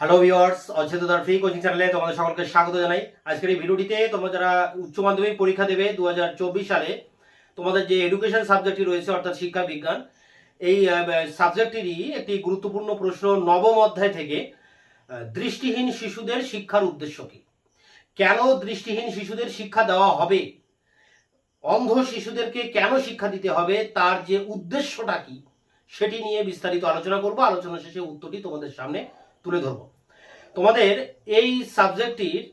Hello viewers, অচেতনার free coaching চ্যানেলে তোমাদের সকলকে স্বাগত জানাই। আজকের এই ভিডিওটিতে তোমরা যারা উচ্চ মাধ্যমিক পরীক্ষা দেবে 2024 সালে, তোমাদের যে এডুকেশন সাবজেক্টটি রয়েছে অর্থাৎ শিক্ষা বিজ্ঞান, এই সাবজেক্টেরই একটি গুরুত্বপূর্ণ প্রশ্ন নবম অধ্যায় থেকে, দৃষ্টিহীন শিশুদের শিক্ষার উদ্দেশ্য কি? কেন দৃষ্টিহীন শিশুদের শিক্ষা দেওয়া হবে? অন্ধ শিশুদেরকে কেন শিক্ষা দিতে হবে, তার যে উদ্দেশ্যটা কি সেটি নিয়ে বিস্তারিত আলোচনা করব। আলোচনা শেষে উত্তরটি তোমাদের সামনে তুলে ধরব। তোমাদের এই সাবজেক্টটির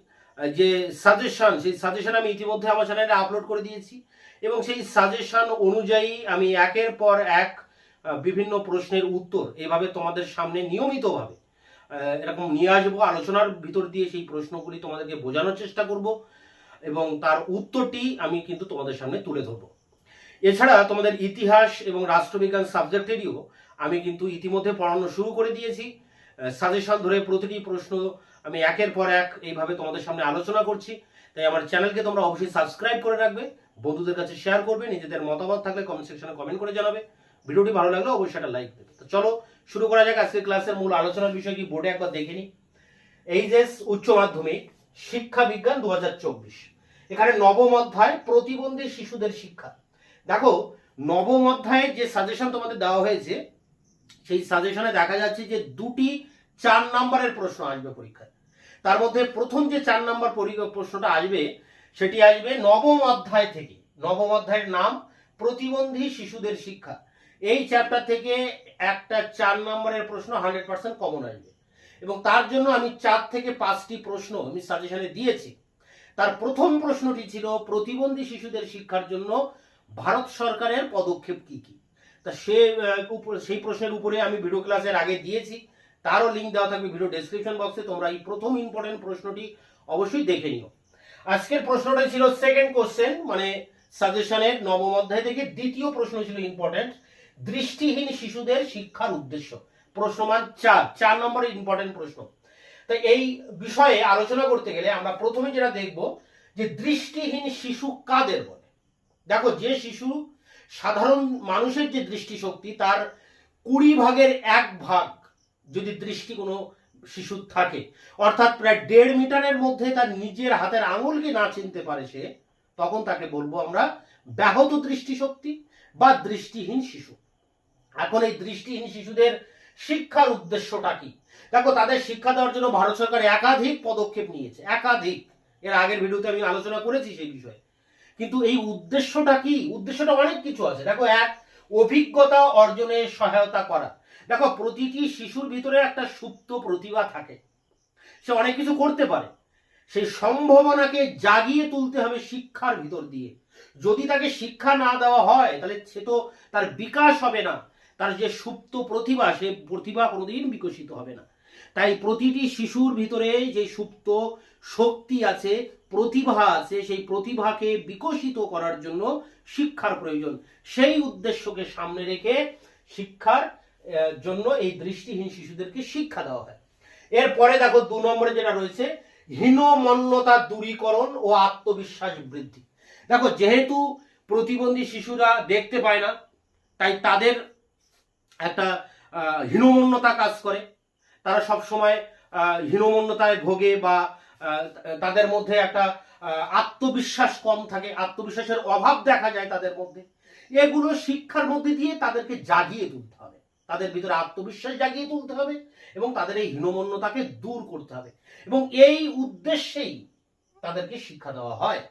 যে সাজেশন, সেই সাজেশন আমি ইতিমধ্যে আমার চ্যানেলে আপলোড করে দিয়েছি এবং সেই সাজেশন অনুযায়ী আমি একের পর এক বিভিন্ন প্রশ্নের উত্তর এভাবে তোমাদের সামনে নিয়মিতভাবে এরকম নিয়ে আসবো। আলোচনার ভিতর দিয়ে সেই প্রশ্নগুলি তোমাদেরকে বোঝানোর চেষ্টা করব এবং তার উত্তরটি আমি কিন্তু তোমাদের সামনে তুলে ধরবো। এছাড়া তোমাদের ইতিহাস এবং রাষ্ট্রবিজ্ঞান সাবজেক্টেরও আমি কিন্তু ইতিমধ্যে পড়ানো শুরু করে দিয়েছি। সাজেশন ধরে প্রতিটি প্রশ্ন আমি একের পর এক এইভাবে তোমাদের সামনে আলোচনা করছি। তাই আমার চ্যানেলকে তোমরা অবশ্যই সাবস্ক্রাইব করে রাখবে, বন্ধুদের কাছে শেয়ার করবে, নিজেদের মতামত থাকলে কমেন্ট সেকশনে কমেন্ট করে জানাবে। ভিডিওটি ভালো লাগলে অবশ্যই একটা লাইক দেবে। তো চলো শুরু করা যাক আজকের ক্লাসের মূল আলোচনার বিষয় কি বোর্ডে একবার দেখে নিই। এইচএস উচ্চ মাধ্যমিক শিক্ষা বিজ্ঞান 2024, এখানে নবম অধ্যায় প্রতিবন্ধী শিশুদের শিক্ষা। দেখো, নবম অধ্যায়ে যে সাজেশন তোমাদের দেওয়া হয়েছে সেই সাজেশনে দেখা যাচ্ছে যে দুটি 4 নম্বরের প্রশ্ন আসবে পরীক্ষায়। তার মধ্যে প্রথম যে 4 নম্বর প্রশ্নটা আসবে সেটি আসবে নবম অধ্যায় থেকে। নবম অধ্যায়ের নাম প্রতিবন্ধী শিশুদের শিক্ষা। এই চ্যাপ্টার থেকে একটা 4 নম্বরের প্রশ্ন 100% কমন আসবে এবং তার জন্য আমি 4 থেকে 5টি প্রশ্ন আমি সাজেশনে দিয়েছি। তার প্রথম প্রশ্নটি ছিল প্রতিবন্ধী শিশুদের শিক্ষার জন্য ভারত সরকারের পদক্ষেপ কি কি। তা সেই প্রশ্নের উপরে আমি ভিডিও ক্লাসের আগে দিয়েছি, তারও লিঙ্ক দেওয়া থাকবে ভিডিও ডেসক্রিপশন বক্সে। তোমরা এই প্রথম ইম্পর্টেন্ট প্রশ্নটি অবশ্যই দেখে নিও। আজকের প্রশ্নটা ছিল সেকেন্ড কোশ্চেন, মানে সাজেশনের নবম অধ্যায় থেকে দ্বিতীয় প্রশ্ন ছিল ইম্পর্টেন্ট, দৃষ্টিহীন শিশুদের শিক্ষার উদ্দেশ্য। প্রশ্নমান 4 নম্বরের ইম্পর্টেন্ট প্রশ্ন। তাই এই বিষয়ে আলোচনা করতে গেলে আমরা প্রথমে যেটা দেখব যে দৃষ্টিহীন শিশু কাদের বলে। দেখো, যে শিশু সাধারণ মানুষের যে দৃষ্টিশক্তি তার 20 ভাগের 1 ভাগ যদি দৃষ্টি কোনো শিশুর থাকে, অর্থাৎ প্রায় 1.5 মিটারের মধ্যে তার নিজের হাতের আঙুলকে না চিনতে পারে সে, তখন তাকে বলবো আমরা ব্যাহত দৃষ্টিশক্তি বা দৃষ্টিহীন শিশু। এখন এই দৃষ্টিহীন শিশুদের শিক্ষার উদ্দেশ্যটা কি? দেখো, তাদের শিক্ষা দেওয়ার জন্য ভারত সরকার একাধিক পদক্ষেপ নিয়েছে, একাধিক। এর আগের ভিডিওতে আমি আলোচনা করেছি সেই বিষয়ে। কিন্তু এই উদ্দেশ্যটা কি? উদ্দেশ্যটা অনেক কিছু আছে। দেখো, এক, অভিজ্ঞতা অর্জনে সহায়তা করা। দেখো, প্রতিটি শিশুর ভিতরে একটা সুপ্ত প্রতিভা থাকে, সে অনেক কিছু করতে পারে। সেই সম্ভাবনাকে জাগিয়ে তুলতে হবে শিক্ষার ভিতর দিয়ে। যদি তাকে শিক্ষা না দেওয়া হয় তাহলে সে তো তার বিকাশ হবে না, তার যে সুপ্ত প্রতিভা সে প্রতিভা কোনোদিন বিকশিত হবে না। তাই প্রতিটি শিশুর ভিতরে যে সুপ্ত শক্তি আছে, প্রতিভা আছে, সেই প্রতিভাকে বিকশিত করার জন্য শিক্ষার প্রয়োজন। সেই উদ্দেশ্যকে সামনে রেখে শিক্ষার জন্য এই দৃষ্টিহীন শিশুদেরকে শিক্ষা দেওয়া হয়। এরপরে দেখো 2 নম্বরে যেটা রয়েছে, হীনমন্যতা দূরীকরণ ও আত্মবিশ্বাস বৃদ্ধি। দেখো, যেহেতু প্রতিবন্ধী শিশুরা দেখতে পায় না, তাই তাদের একটা হীনমন্যতা কাজ করে। তারা সব সময় হীনমন্যতায় ভোগে বা তাদের মধ্যে একটা আত্মবিশ্বাস কম থাকে, আত্মবিশ্বাসের অভাব দেখা যায় তাদের মধ্যে। এগুলো শিক্ষার মধ্যে দিয়ে তাদেরকে জাগিয়ে তুলতে হবে, তাদের ভিতরে আত্মবিশ্বাস জাগিয়ে তুলতে হবে এবং তাদের এই হীনমন্যতাকে দূর করতে হবে এবং এই উদ্দেশ্যেই তাদেরকে শিক্ষা দেওয়া হয়।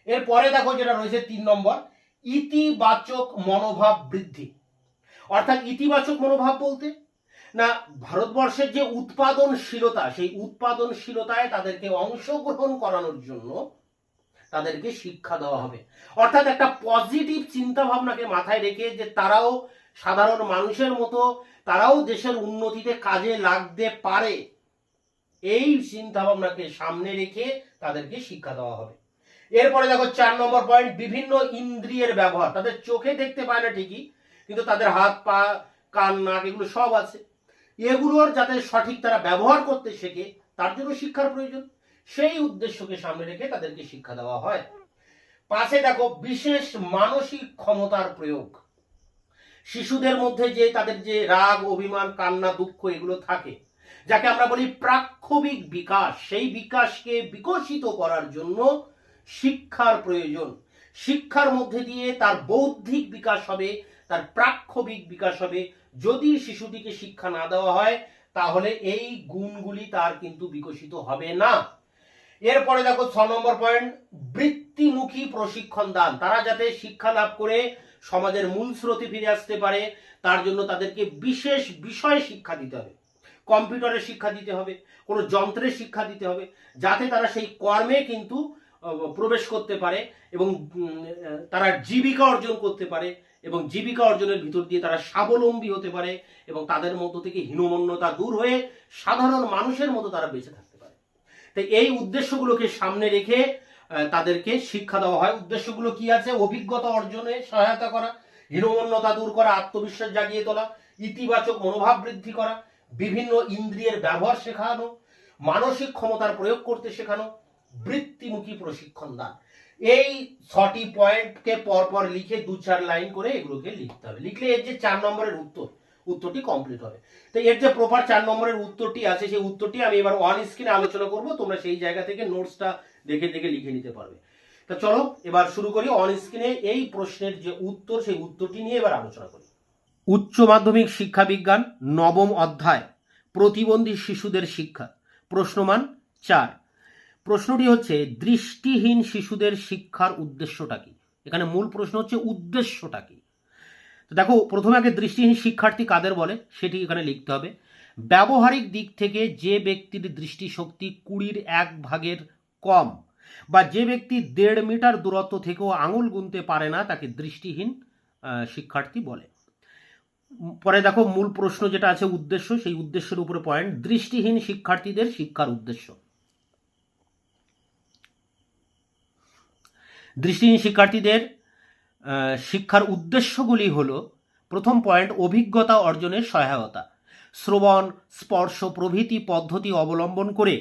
এরপরে দেখো যেটা রয়েছে 3 নম্বর, ইতিবাচক মনোভাব বৃদ্ধি। অর্থাৎ ইতিবাচক মনোভাব বলতে না, ভারতবর্ষের যে উৎপাদনশীলতা, সেই উৎপাদনশীলতায় তাদেরকে অংশগ্রহণ করানোর জন্য তাদেরকে শিক্ষা দেওয়া হবে। অর্থাৎ একটা পজিটিভ চিন্তা ভাবনাকে মাথায় রেখে যে তারাও সাধারণ মানুষের মতো, তারাও দেশের উন্নতিতে কাজে লাগতে পারে, এই চিন্তা ভাবনাকে সামনে রেখে তাদেরকে শিক্ষা দেওয়া হবে। এরপরে দেখো 4 নম্বর পয়েন্ট, বিভিন্ন ইন্দ্রিয়ের ব্যবহার। তাদের চোখে দেখতে পায় না ঠিকই, কিন্তু তাদের হাত, পা, কান, নাক এগুলো সব আছে। এগুলোর যাতে সঠিক তারা ব্যবহার করতে শেখে, তার জন্য শিক্ষার প্রয়োজন। সেই উদ্দেশ্যকে সামনে রেখে তাদেরকে শিক্ষা দেওয়া হয়। পাশে দেখো বিশেষ মানসিক ক্ষমতার প্রয়োগ। শিশুদের মধ্যে যে তাদের যে রাগ, অভিমান, কান্না, দুঃখ এগুলো থাকে, যাকে আমরা বলি প্রাক্ষবিক বিকাশ, সেই বিকাশকে বিকশিত করার জন্য শিক্ষার প্রয়োজন। শিক্ষার মধ্যে দিয়ে তার বৌদ্ধিক বিকাশ হবে, তার প্রাক্ষবিক বিকাশ হবে। যদি শিশুটিকে শিক্ষা না দেওয়া হয় তাহলে এই গুণগুলি তার কিন্তু বিকশিত হবে না। এরপরে দেখো 6 নম্বর পয়েন্ট, বৃত্তিমুখী প্রশিক্ষণ দান। তারা যাতে শিক্ষা লাভ করে সমাজের মূল স্রোতে ফিরে আসতে পারে তার জন্য তাদেরকে বিশেষ বিষয় শিক্ষা দিতে হবে। কম্পিউটারের শিক্ষা দিতে হবে, কোনো যন্ত্রের শিক্ষা দিতে হবে, যাতে তারা সেই কর্মে কিন্তু প্রবেশ করতে পারে এবং তারা জীবিকা অর্জন করতে পারে এবং জীবিকা অর্জনের ভিতর দিয়ে তারা স্বাবলম্বী হতে পারে এবং তাদের মধ্য থেকে হীনমন্যতা দূর হয়ে সাধারণ মানুষের মতো তারা বেঁচে থাকতে পারে। তাই এই উদ্দেশ্যগুলোকে সামনে রেখে তাদেরকে শিক্ষা দেওয়া হয়। উদ্দেশ্যগুলো কি আছে? অভিজ্ঞতা অর্জনে সহায়তা করা, হীনমন্যতা দূর করা, আত্মবিশ্বাস জাগিয়ে তোলা, ইতিবাচক মনোভাব বৃদ্ধি করা, বিভিন্ন ইন্দ্রিয়ের ব্যবহার শেখানো, মানসিক ক্ষমতার প্রয়োগ করতে শেখানো, বৃত্তিমুখী প্রশিক্ষণ দান। এই 6টি পয়েন্টকে পরপর লিখে 2-4 লাইন করে এগুলোকে লিখতে হবে। লিখলে এর যে 4 নম্বরের উত্তরটি কমপ্লিট হবে। তো এর যে প্রপার 4 নম্বরের উত্তরটি আছে সেই উত্তরটি আমি এবার অন স্ক্রিনে আলোচনা করব, তোমরা সেই জায়গা থেকে নোটসটা দেখে দেখে লিখে নিতে পারবে। তো চলো এবার শুরু করি। অন স্ক্রিনে এই প্রশ্নের যে উত্তর সেই উত্তরটি নিয়ে এবার আলোচনা করি। উচ্চ মাধ্যমিক শিক্ষা বিজ্ঞান 9ম অধ্যায়, প্রতিবন্ধী শিশুদের শিক্ষা, প্রশ্নমান 4। প্রশ্নটি হচ্ছে দৃষ্টিহীন শিশুদের শিক্ষার উদ্দেশ্যটা কি। এখানে মূল প্রশ্ন হচ্ছে উদ্দেশ্যটা কি। তো দেখো, প্রথমে আগে দৃষ্টিহীন শিক্ষার্থী কাদের বলে সেটি এখানে লিখতে হবে। ব্যবহারিক দিক থেকে যে ব্যক্তির দৃষ্টিশক্তি 20-এর 1 ভাগের কম বা যে ব্যক্তি 1.5 মিটার দূরত্ব থেকেও আঙুল গুনতে পারে না তাকে দৃষ্টিহীন শিক্ষার্থী বলে। পরে দেখো মূল প্রশ্ন যেটা আছে উদ্দেশ্য, সেই উদ্দেশ্যের উপরে পয়েন্ট, দৃষ্টিহীন শিক্ষার্থীদের শিক্ষার উদ্দেশ্য। দৃষ্টিহীন শিক্ষার্থীদের শিক্ষার উদ্দেশ্যগুলি হলো, প্রথম পয়েন্ট, অভিজ্ঞতা অর্জনের সহায়তা। শ্রবণ, স্পর্শ প্রভৃতি পদ্ধতি অবলম্বন করে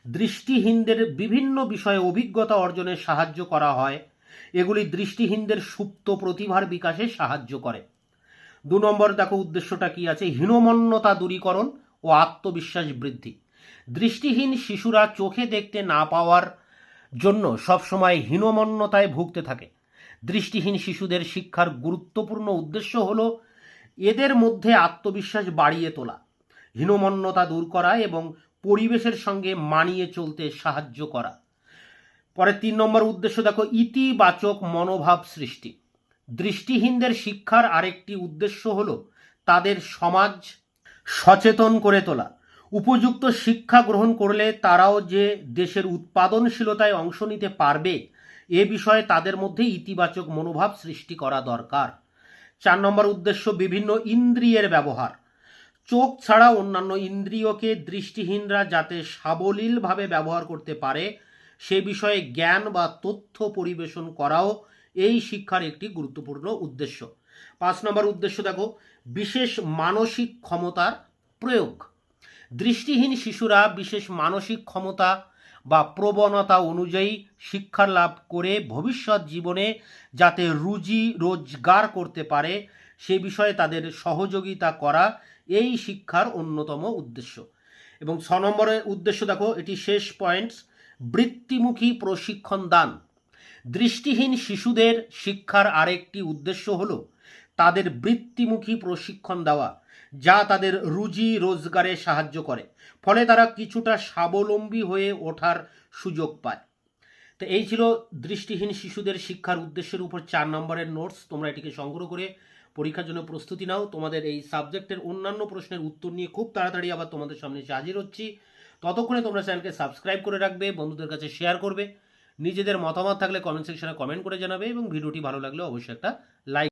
দৃষ্টিহীনদের বিভিন্ন বিষয়ে অভিজ্ঞতা অর্জনে সাহায্য করা হয়। এগুলি দৃষ্টিহীনদের সুপ্ত প্রতিভার বিকাশে সাহায্য করে। 2 নম্বর দেখো উদ্দেশ্যটা কি আছে, হীনমন্যতা দূরীকরণ ও আত্মবিশ্বাস বৃদ্ধি। দৃষ্টিহীন শিশুরা চোখে দেখতে না পাওয়ার জন্য সবসময় হীনমন্যতায় ভুগতে থাকে। দৃষ্টিহীন শিশুদের শিক্ষার গুরুত্বপূর্ণ উদ্দেশ্য হলো এদের মধ্যে আত্মবিশ্বাস বাড়িয়ে তোলা, হীনমন্যতা দূর করা এবং পরিবেশের সঙ্গে মানিয়ে চলতে সাহায্য করা। পরে 3 নম্বর উদ্দেশ্য দেখো, ইতিবাচক মনোভাব সৃষ্টি। দৃষ্টিহীনদের শিক্ষার আরেকটি উদ্দেশ্য হলো তাদের সমাজ সচেতন করে তোলা। উপযুক্ত শিক্ষা গ্রহণ করলে তারাও যে দেশের উৎপাদনশীলতায় অংশ নিতে পারবে এ বিষয়ে তাদের মধ্যে ইতিবাচক মনোভাব সৃষ্টি করা দরকার। 4 নম্বর উদ্দেশ্য, বিভিন্ন ইন্দ্রিয়ের ব্যবহার। চোখ ছাড়া অন্যান্য ইন্দ্রিয়কে দৃষ্টিহীনরা যাতে সাবলীলভাবে ব্যবহার করতে পারে সে বিষয়ে জ্ঞান বা তথ্য পরিবেশন করাও এই শিক্ষার একটি গুরুত্বপূর্ণ উদ্দেশ্য। 5 নম্বর উদ্দেশ্য দেখো, বিশেষ মানসিক ক্ষমতার প্রয়োগ। দৃষ্টিহীন শিশুরা বিশেষ মানসিক ক্ষমতা বা প্রবণতা অনুযায়ী শিক্ষা লাভ করে ভবিষ্যৎ জীবনে যাতে রুজি রোজগার করতে পারে সে বিষয়ে তাদের সহযোগিতা করা এই শিক্ষার অন্যতম উদ্দেশ্য। এবং 6 নম্বরের উদ্দেশ্য দেখো, এটি শেষ পয়েন্ট, বৃত্তিমুখী প্রশিক্ষণ দান। দৃষ্টিহীন শিশুদের শিক্ষার আরেকটি উদ্দেশ্য হলো তাদের বৃত্তিমুখী প্রশিক্ষণ দেওয়া, যা তাদের রুজি রোজগারে সাহায্য করে, ফলে তারা কিছুটা স্বাবলম্বী হয়ে ওঠার সুযোগ পায়। তো এই ছিল দৃষ্টিহীন শিশুদের শিক্ষার উদ্দেশ্যের উপর 4 নম্বরের নোটস। তোমরা এটিকে সংগ্রহ করে পরীক্ষার জন্য প্রস্তুতি নাও। তোমাদের এই সাবজেক্টের অন্যান্য প্রশ্নের উত্তর নিয়ে খুব তাড়াতাড়ি আবার তোমাদের সামনে এসে হাজির হচ্ছি। ততক্ষণে তোমরা চ্যানেলকে সাবস্ক্রাইব করে রাখবে, বন্ধুদের কাছে শেয়ার করবে, নিজেদের মতামত থাকলে কমেন্ট সেকশনে কমেন্ট করে জানাবে এবং ভিডিওটি ভালো লাগলে অবশ্যই একটা লাইক